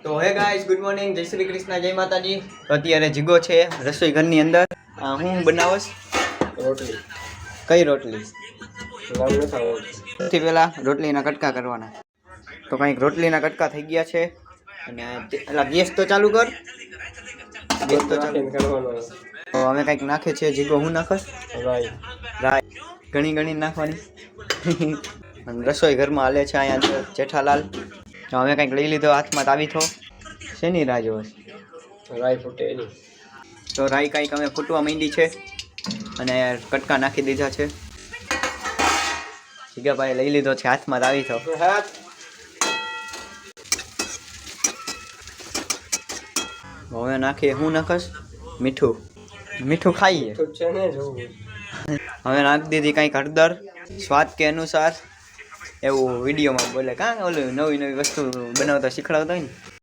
તો હે guys, good morning, જય શ્રી કૃષ્ણ, જય માતાજી. તો અત્યારે જીગો છે રસોઈ ઘરની અંદર. હું બનાવસ રોટલી. કઈ રોટલી? સૌથી સૌથી પહેલા રોટલીના કટકા કરવાના. તો કંઈક રોટલીના કટકા થઈ ગયા છે. અને એટલે ગેસ તો ચાલુ કર. ગેસ તો ચાલુ કરવાનો. તો અમે કંઈક નાખે છે. જીગો હું નાખસ? રાઈ. રાય ઘણી ઘણી નાખવાની. અને રસોઈ ઘરમાં હાલે છે અહીંયા જેઠાલાલ. તો અમે કંઈક લઈ લીધો હાથમાં તાવીથો. શેની રાહ જોવે? રાઈ ફૂટે એની. તો રાઈ કંઈક અમે ફૂટવા માંડી છે. અને કટકા નાખી દીધા છે. જીગાભાઈ લઈ લીધો છે હાથમાં તાવીથો. હવે નાખીએ હું નાખસ? મીઠું. મીઠું ખાઈએ. છે ને જોવું. હવે નાખી દીધી કંઈક હળદર સ્વાદ કે અનુસાર. એવું વિડીયોમાં બોલે કાં ઓલું નવી નવી વસ્તુ બનાવતા શીખડાવતા હોય ને.